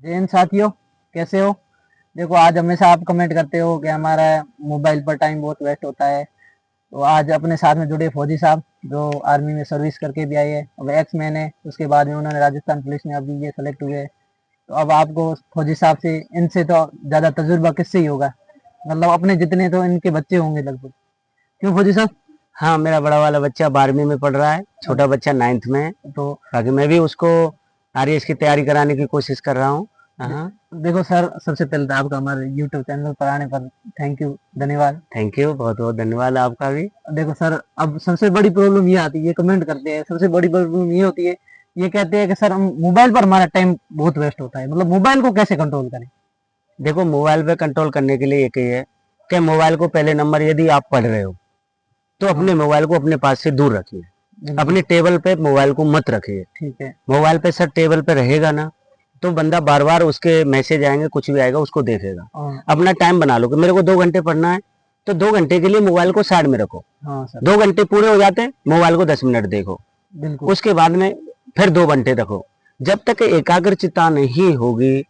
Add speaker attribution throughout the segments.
Speaker 1: जैन साथियों, कैसे हो? देखो, आज हमेशा आप कमेंट करते हो कि हमारा मोबाइल पर टाइम बहुत वेस्ट होता है। तो आज अपने साथ में जुड़े फौजी साहब, जो आर्मी में सर्विस करके भी आए हैं। अब एक्स मैन है, उसके बाद में उन्होंने राजस्थान पुलिस में अभी ये सेलेक्ट हुए। तो अब आपको फौजी साहब से, इनसे तो ज्यादा तजुर्बा किससे ही होगा? मतलब अपने जितने तो इनके बच्चे होंगे लगभग। क्यों फौजी साहब?
Speaker 2: हाँ, मेरा बड़ा वाला बच्चा 12वीं में पढ़ रहा है, छोटा बच्चा 9th में है।
Speaker 1: तो
Speaker 2: बाकी मैं भी उसको आरएएस की तैयारी कराने की कोशिश कर रहा हूँ। हाँ,
Speaker 1: देखो सर, सबसे पहले तो आपका हमारे यूट्यूब चैनल पर आने पर थैंक यू, धन्यवाद।
Speaker 2: थैंक यू, बहुत बहुत धन्यवाद आपका भी।
Speaker 1: देखो सर, अब सबसे बड़ी प्रॉब्लम ये आती है, कमेंट करते हैं, सबसे बड़ी प्रॉब्लम ये होती है, ये कहते हैं कि सर हम मोबाइल पर हमारा टाइम बहुत वेस्ट होता है। मतलब मोबाइल को कैसे कंट्रोल करें?
Speaker 2: देखो, मोबाइल पे कंट्रोल करने के लिए एक ही है कि मोबाइल को पहले नंबर, यदि आप पढ़ रहे हो तो
Speaker 1: हाँ,
Speaker 2: अपने मोबाइल को अपने पास से दूर रखिए।
Speaker 1: बिल्कुल
Speaker 2: अपने टेबल पे मोबाइल को मत रखिए।
Speaker 1: ठीक है।
Speaker 2: मोबाइल पे सर टेबल पे रहेगा ना, तो बंदा बार बार उसके मैसेज आएंगे, कुछ भी आएगा उसको देखेगा।
Speaker 1: हाँ
Speaker 2: अपना टाइम बना लो कि मेरे को 2 घंटे पढ़ना है, तो 2 घंटे के लिए मोबाइल को साइड में रखो।
Speaker 1: हाँ सर,
Speaker 2: 2 घंटे पूरे हो जाते, मोबाइल को 10 मिनट देखो।
Speaker 1: बिल्कुल
Speaker 2: उसके बाद में फिर 2 घंटे रखो। जब तक एकाग्रचित्ता नहीं होगी,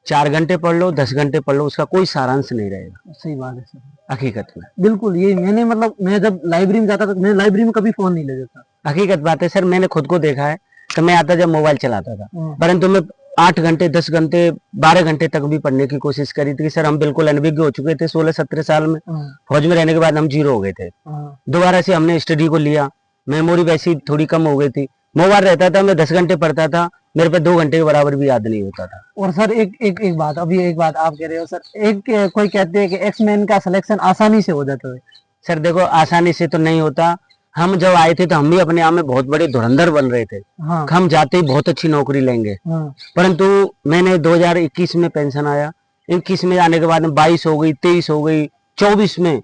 Speaker 2: 4 घंटे पढ़ लो, 10 घंटे पढ़ लो, उसका कोई सारांश नहीं रहेगा
Speaker 1: सही बात है सर।
Speaker 2: हकीकत में।
Speaker 1: बिल्कुल, ये मैंने, मतलब मैं जब लाइब्रेरी में जाता था, मैं लाइब्रेरी में कभी फोन नहीं ले जाता।
Speaker 2: हकीकत बात है सर, मैंने खुद को देखा है कि मैं आता जब मोबाइल चलाता था,
Speaker 1: हाँ,
Speaker 2: परंतु मैं 8 घंटे, 10 घंटे, 12 घंटे तक भी पढ़ने की कोशिश करी थी। सर हम बिल्कुल अनभिज्ञ हो चुके थे 16-17 साल में।
Speaker 1: हाँ,
Speaker 2: फौज में रहने के बाद हम जीरो हो गए थे।
Speaker 1: हाँ।
Speaker 2: दोबारा से हमने स्टडी को लिया, मेमोरी वैसी थोड़ी कम हो गई थी। मोबाइल रहता था, मैं 10 घंटे पढ़ता था, मेरे पे 2 घंटे के बराबर भी याद नहीं होता था।
Speaker 1: और सर एक बात, अभी एक बात आप कह रहे हो सर, कोई कहते हैं कि एक्समैन का सिलेक्शन आसानी से हो जाता है।
Speaker 2: सर देखो, आसानी से तो नहीं होता। हम जब आए थे तो हम भी अपने आप में बहुत बड़े धुरंधर बन रहे थे।
Speaker 1: हाँ
Speaker 2: हम जाते ही बहुत अच्छी नौकरी लेंगे,
Speaker 1: हाँ
Speaker 2: परंतु मैंने 2021 में पेंशन आया, 21 में आने के बाद 22 हो गई, 23 हो गई, 24 में,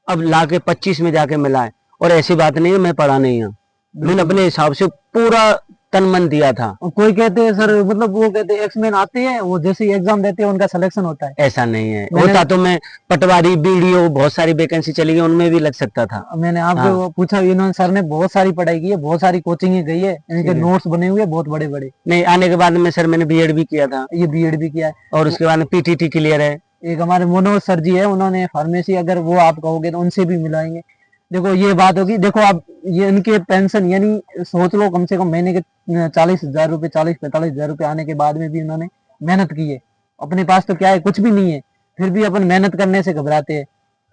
Speaker 2: अब लाके 25 में जाके मिला है। और ऐसी बात नहीं है मैं पढ़ा नहीं हूँ, मैंने अपने हिसाब से पूरा तन मन दिया था।
Speaker 1: और कोई कहते हैं सर, मतलब वो कहते हैं एक्समैन आते हैं, वो जैसे ही एग्जाम देते हैं उनका सिलेक्शन होता है।
Speaker 2: ऐसा नहीं है,
Speaker 1: मैंने
Speaker 2: होता तो मैं पटवारी, बीडीओ, बहुत सारी वैकेंसी चली गई, उनमें भी लग सकता था।
Speaker 1: मैंने आपसे
Speaker 2: हाँ,
Speaker 1: वो पूछा, इन्होंने, सर ने बहुत सारी पढ़ाई की है, बहुत सारी कोचिंग गई है, इनके नोट्स बने हुए हैं बहुत बड़े बड़े।
Speaker 2: नहीं, आने के बाद में सर मैंने बीएड भी किया था,
Speaker 1: ये बीएड भी किया है।
Speaker 2: और उसके बाद में पीटीटी क्लियर है।
Speaker 1: एक हमारे मनोज सर जी है, उन्होंने फार्मेसी, अगर वो आप कहोगे तो उनसे भी मिलाएंगे। देखो ये बात होगी, देखो आप, ये इनके पेंशन यानी सोच लो, कम से कम महीने के 40,000 रुपए, 40-45,000 रुपए आने के बाद में भी उन्होंने मेहनत की है। अपने पास तो क्या है, कुछ भी नहीं है, फिर भी अपन मेहनत करने से घबराते हैं।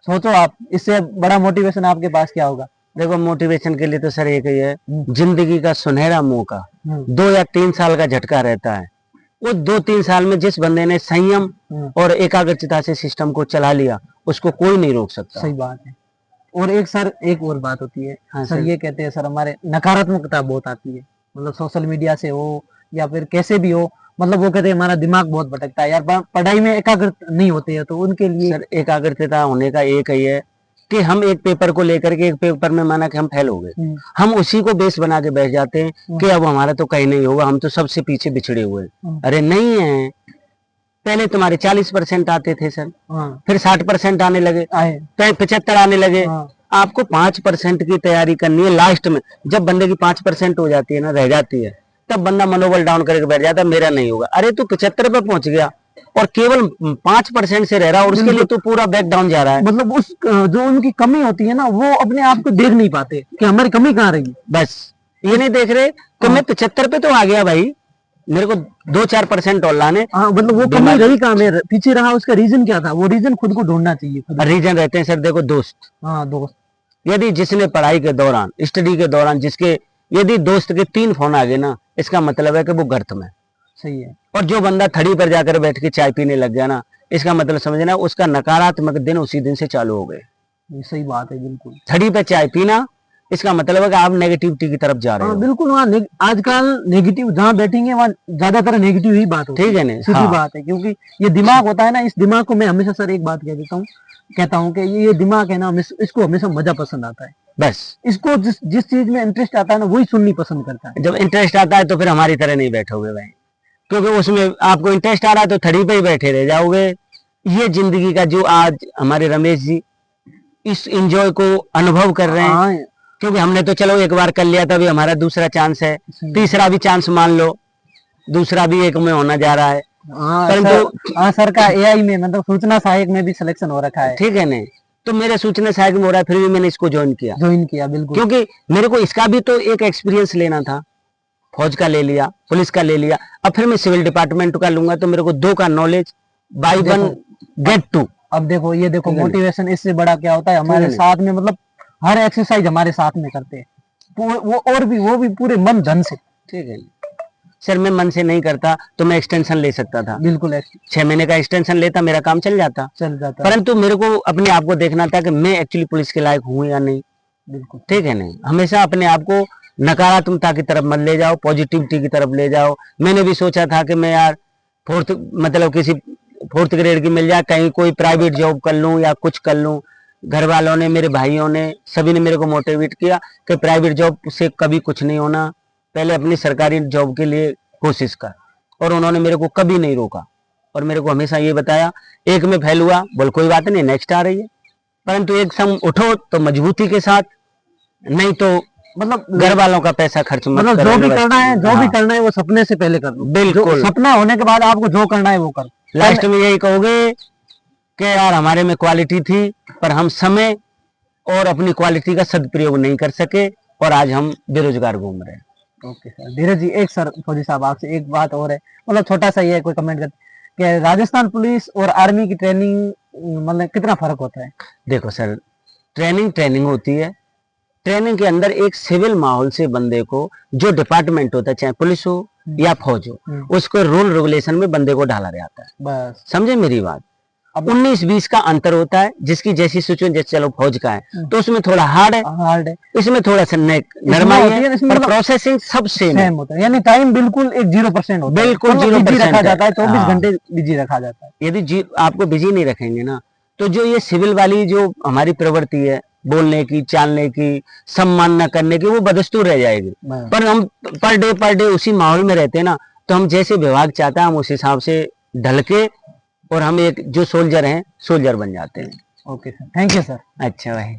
Speaker 1: सोचो आप, इससे बड़ा मोटिवेशन आपके पास क्या होगा?
Speaker 2: देखो, मोटिवेशन के लिए तो सर एक ही है,
Speaker 1: हम्म,
Speaker 2: जिंदगी का सुनहरा मौका
Speaker 1: हम्म,
Speaker 2: 2 या 3 साल का झटका रहता है। वो 2-3 साल में जिस बंदे ने संयम
Speaker 1: हम्म,
Speaker 2: और एकाग्रचिता से सिस्टम को चला लिया, उसको कोई नहीं रोक सकता।
Speaker 1: सही बात है। और एक सर, एक और बात होती है
Speaker 2: हाँ
Speaker 1: सर,
Speaker 2: सर।
Speaker 1: ये कहते हैं सर, हमारे नकारात्मकता बहुत आती है, मतलब सोशल मीडिया से हो या फिर कैसे भी हो। मतलब वो कहते हैं हमारा दिमाग बहुत भटकता है यार, पढ़ाई में एकाग्र नहीं होते हैं, तो उनके लिए।
Speaker 2: सर एकाग्रता होने का एक ही है कि हम एक पेपर को लेकर के, एक पेपर में माना कि हम फेल हो गए,
Speaker 1: हम्म,
Speaker 2: हम उसी को बेस बना के बैठ जाते हैं कि अब हमारा तो कहीं नहीं होगा, हम तो सबसे पीछे बिछड़े हुए हैं। अरे नहीं है, पहले तुम्हारे 40% आते थे सर,
Speaker 1: हाँ
Speaker 2: फिर 60% आने लगे,
Speaker 1: आए,
Speaker 2: फिर 75 आने लगे।
Speaker 1: हाँ
Speaker 2: आपको 5% की तैयारी करनी है। लास्ट में जब बंदे की 5% हो जाती है ना, रह जाती है, तब बंदा मनोबल डाउन करके बैठ जाता है, मेरा नहीं होगा। अरे तू 75 पे पहुंच गया और केवल 5% से रह रहा है, और उसके लिए तू पूरा बैक डाउन जा रहा है।
Speaker 1: मतलब उस जो उनकी कमी होती है ना, वो अपने आप को देख नहीं पाते कि हमारी कमी कहाँ रही।
Speaker 2: बस ये नहीं देख रहे कि मैं 75 पे तो आ गया भाई, मेरे को 2-4% और लाने।
Speaker 1: हाँ, मतलब वो कमी रही कहाँ, में पीछे रहा, उसका रीजन क्या था? वो रीजन खुद को ढूंढना चाहिए, खुद को।
Speaker 2: रीजन रहते हैं सर, देखो दोस्त।
Speaker 1: हाँ दोस्त।
Speaker 2: यदि जिसने पढ़ाई के दौरान, स्टडी के दौरान, जिसके यदि दोस्त के 3 फोन आ गए ना, इसका मतलब है कि वो गर्त में।
Speaker 1: सही है।
Speaker 2: और जो बंदा थड़ी पर जाकर बैठ के चाय पीने लग गया ना, इसका मतलब समझना उसका नकारात्मक दिन उसी दिन से चालू हो गए।
Speaker 1: ये सही बात है, बिल्कुल।
Speaker 2: थड़ी पे चाय पीना, इसका मतलब है कि आप नेगेटिविटी की तरफ जा रहे
Speaker 1: हाँ
Speaker 2: हो।
Speaker 1: बिल्कुल, वहाँ आजकल नेगेटिव जहाँ बैठेंगे वहाँ ज्यादातर नेगेटिव ही बात होती
Speaker 2: ठीक
Speaker 1: है।
Speaker 2: है ना?
Speaker 1: सीधी
Speaker 2: हाँ,
Speaker 1: बात है, क्योंकि ये दिमाग होता है ना, इस दिमाग को मैं हमेशा सर एक बात कह देता हूँ, कहता हूँ कि ये दिमाग है ना, इसको हमेशा मजा पसंद आता है।
Speaker 2: बस
Speaker 1: इसको जिस जिस चीज में इंटरेस्ट आता है ना, वही सुननी पसंद करता है।
Speaker 2: जब इंटरेस्ट आता है तो फिर हमारी तरह नहीं बैठोगे भाई, क्योंकि उसमें आपको इंटरेस्ट आ रहा है तो थड़ी पे ही बैठे रह जाओगे। ये जिंदगी का जो आज हमारे रमेश जी इस एंजॉय को अनुभव कर रहे हैं,
Speaker 1: हाँ
Speaker 2: क्योंकि हमने तो चलो एक बार कर लिया था, अभी हमारा दूसरा चांस है,
Speaker 1: सही है।
Speaker 2: तीसरा भी चांस मान लो, दूसरा भी एक में होना जा रहा है।
Speaker 1: हाँ
Speaker 2: परंतु
Speaker 1: सर, हाँ सर का एआई में मतलब सूचना सहायक में भी सिलेक्शन हो रखा है।
Speaker 2: ठीक है नहीं, तो मेरे सूचना सहायक में हो रहा है, फिर भी मैंने इसको ज्वाइन किया,
Speaker 1: ज्वाइन किया बिल्कुल।
Speaker 2: क्योंकि मेरे को इसका भी तो एक एक्सपीरियंस लेना था। फौज का ले लिया, पुलिस का ले लिया, अब फिर मैं सिविल डिपार्टमेंट का लूंगा, तो मेरे को दो का knowledge, by one get two.
Speaker 1: अब देखो ये देखो
Speaker 2: ठीक है ना?
Speaker 1: मोटिवेशन इससे बड़ा क्या होता है, हमारे
Speaker 2: ठीक है ना?
Speaker 1: साथ में मतलब हर एक्सरसाइज हमारे साथ में करते हैं वो, और भी वो भी पूरे मन धन से।
Speaker 2: ठीक है, सर मैं मन से नहीं करता तो मैं एक्सटेंशन ले सकता था,
Speaker 1: बिल्कुल
Speaker 2: 6 महीने का एक्सटेंशन लेता, मेरा काम चल जाता।
Speaker 1: चल जाता है।
Speaker 2: परंतु मेरे को अपने आप को देखना था कि मैं एक्चुअली पुलिस के लायक हूँ या नहीं।
Speaker 1: बिल्कुल
Speaker 2: ठीक है नहीं, हमेशा अपने आप को नकारात्मकता की तरफ मत ले जाओ, पॉजिटिविटी की तरफ ले जाओ। मैंने भी सोचा था कि मैं यार किसी 4th ग्रेड की मिल जाए, कहीं कोई प्राइवेट जॉब कर लूं या कुछ कर लूं। घर वालों ने, मेरे भाइयों ने, सभी ने मेरे को मोटिवेट किया कि प्राइवेट जॉब से कभी कुछ नहीं होना, पहले अपनी सरकारी जॉब के लिए कोशिश कर, और उन्होंने मेरे को कभी नहीं रोका और मेरे को हमेशा ये बताया, एक में फेल हुआ बोल कोई बात नहीं, नेक्स्ट आ रही है, परंतु एक संग उठो तो मजबूती के साथ, नहीं तो
Speaker 1: मतलब
Speaker 2: घर वालों का पैसा खर्च मत
Speaker 1: मतलब
Speaker 2: करो।
Speaker 1: जो भी करना है, जो भी
Speaker 2: हाँ,
Speaker 1: करना है वो सपने से पहले कर लो।
Speaker 2: बिल्कुल।
Speaker 1: सपना होने के बाद आपको जो करना है वो करो।
Speaker 2: लास्ट में यही कहोगे कि यार हमारे में क्वालिटी थी, पर हम समय और अपनी क्वालिटी का सदुपयोग नहीं कर सके, और आज हम बेरोजगार घूम रहे हैं।
Speaker 1: ओके सर, धीरज जी एक सर फौजी साहब आपसे एक बात और है, मतलब छोटा सा ये है, कोई कमेंट करते कि राजस्थान पुलिस और आर्मी की ट्रेनिंग मतलब कितना फर्क होता है?
Speaker 2: देखो सर, ट्रेनिंग होती है, ट्रेनिंग के अंदर एक सिविल माहौल से बंदे को, जो डिपार्टमेंट होता है, चाहे पुलिस हो या फौज हो, उसको रूल रेगुलेशन में बंदे को ढाला जाता है।
Speaker 1: बस
Speaker 2: समझे मेरी बात?
Speaker 1: अब
Speaker 2: 19-20 का अंतर होता है, जिसकी जैसी सिचुएशन, जैसे चलो फौज का है तो उसमें थोड़ा हार्ड है, इसमें थोड़ा सा नरमाई है, पर प्रोसेसिंग सब सेम है।
Speaker 1: सेम होता है, यानी टाइम बिल्कुल एक 0% होता है,
Speaker 2: बिल्कुल
Speaker 1: मतलब
Speaker 2: 0%
Speaker 1: बिजी रखा जाता है, 24
Speaker 2: हाँ।
Speaker 1: घंटे बिजी रखा जाता है।
Speaker 2: यदि आपको बिजी नहीं रखेंगे ना, तो जो ये सिविल वाली जो हमारी प्रवृत्ति है, बोलने की, चालने की, सम्मान न करने की, वो बदस्तूर रह जाएगी। पर हम पर डे उसी माहौल में रहते हैं ना, तो हम जैसे विभाग चाहता है हम उस हिसाब से ढल के, और हम एक जो सोल्जर हैं, सोल्जर बन जाते हैं।
Speaker 1: Okay sir, thank you sir.
Speaker 2: अच्छा भाई।